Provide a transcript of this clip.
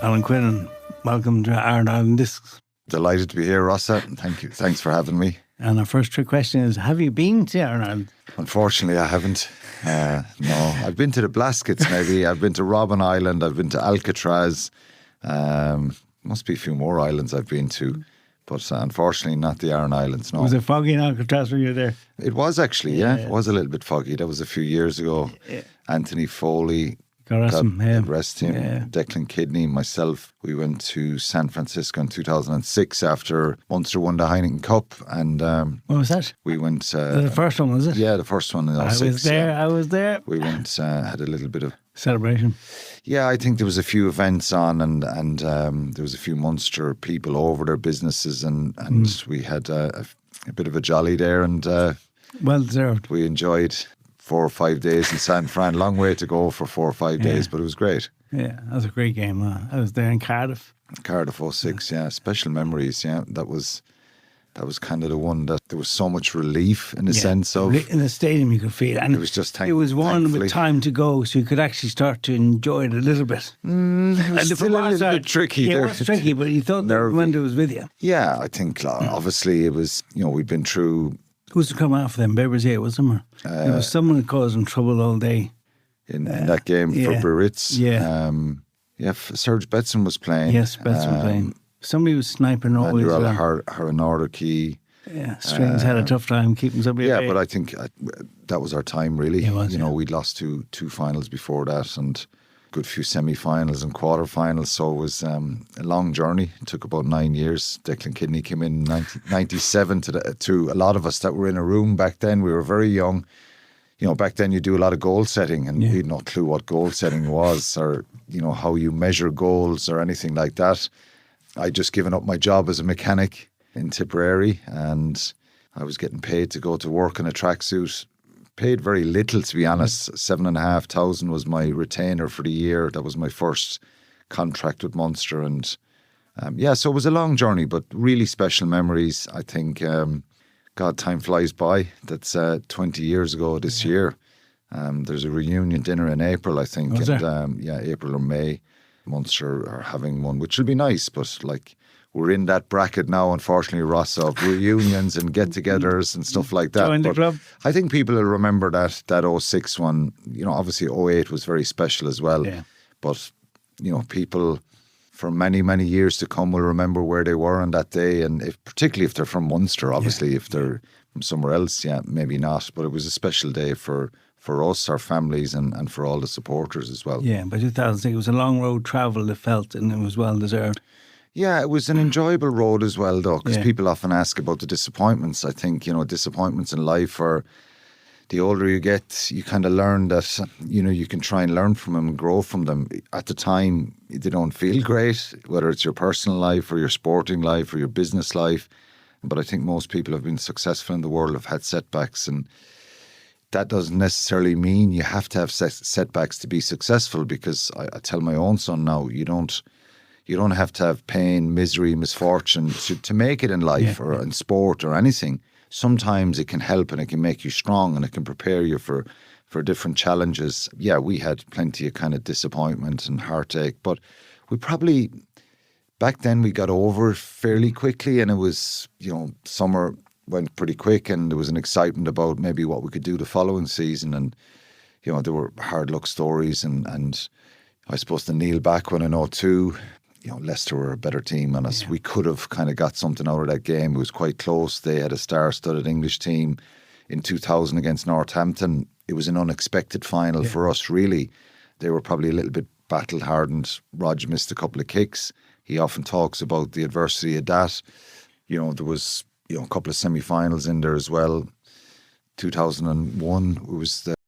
Alan Quinlan, welcome to AranIslandDiscs. Delighted to be here, Rossa. Thank you. Thanks for having me. And our first trick question is, have you been to Ireland? Unfortunately, I haven't. No, I've been to the Blaskets maybe. I've been to Robben Island. I've been to Alcatraz. Must be a few more islands I've been to. But unfortunately, not the Aran Islands, no. Was it foggy in Alcatraz when you were there? It was actually, yeah. It was a little bit foggy. That was a few years ago. Yeah. Anthony Foley, God rest him. Declan Kidney, myself. We went to San Francisco in 2006 after Munster won the Heineken Cup. And what was that? We went... the first one, was it? Yeah, the first one in 06. I was there. We went, had a little bit of... celebration. Yeah, I think there was a few events on and there was a few Munster people over their businesses and we had a bit of a jolly there and... well deserved. We enjoyed 4 or 5 days in San Fran. Long way to go for 4 or 5 days, but it was great. Yeah, that was a great game. I was there in Cardiff. Cardiff 06, yeah. Special memories, yeah. That was kind of the one that there was so much relief in the sense of... In the stadium you could feel it. And it was just it was one with time to go, so you could actually start to enjoy it a little bit. It was still a little bit tricky. Yeah, it was tricky, but you thought the window was with you. Yeah, I think obviously it was, we'd been through... Who was to come after them? Berbers, was them? There was someone that caused them trouble all day. In that game for Biarritz. Yeah. Serge Betson was playing. Yes, Betson was playing. Somebody was sniping always. Haranauraki. Yeah, Strings had a tough time keeping somebody away. Yeah, but I think that was our time, really. It was, we'd lost two finals before that and a good few semi-finals and quarter-finals, so it was a long journey. It took about 9 years. Declan Kidney came in 97 to a lot of us that were in a room back then. We were very young. Back then you do a lot of goal setting and we had no clue what goal setting was or, how you measure goals or anything like that. I'd just given up my job as a mechanic in Tipperary and I was getting paid to go to work in a tracksuit. Paid very little, to be honest. 7,500 was my retainer for the year. That was my first contract with Munster. And so it was a long journey, but really special memories. I think, God, time flies by. That's 20 years ago this year. There's a reunion dinner in April, I think. Was there? April or May. Munster are having one, which will be nice, but we're in that bracket now, unfortunately, Ross, of reunions and get-togethers and stuff like that. Join the club. I think people will remember that 06 one. Obviously 08 was very special as well. Yeah. But, people for many, many years to come will remember where they were on that day. And particularly if they're from Munster, obviously. If they're from somewhere else, maybe not. But it was a special day for us, our families, and for all the supporters as well. Yeah, by 2006, it was a long road travel, it felt, and it was well deserved. Yeah, it was an enjoyable road as well, though, because people often ask about the disappointments. I think, disappointments in life are, the older you get, you kind of learn that, you can try and learn from them and grow from them. At the time, they don't feel great, whether it's your personal life or your sporting life or your business life. But I think most people have been successful in the world have had setbacks, and that doesn't necessarily mean you have to have setbacks to be successful, because I tell my own son now, you don't have to have pain, misery, misfortune to make it in life or in sport or anything. Sometimes it can help and it can make you strong and it can prepare you for different challenges. Yeah, we had plenty of kind of disappointment and heartache, but we probably, back then we got over it fairly quickly, and it was, summer went pretty quick and there was an excitement about maybe what we could do the following season. And, there were hard luck stories and I suppose the Neil back when in 02, Leicester were a better team on us. We could have kind of got something out of that game. It was quite close. They had a star-studded English team in 2000 against Northampton. It was an unexpected final for us, really. They were probably a little bit battle-hardened. Rog missed a couple of kicks. He often talks about the adversity of that. There was, a couple of semi-finals in there as well. 2001 was the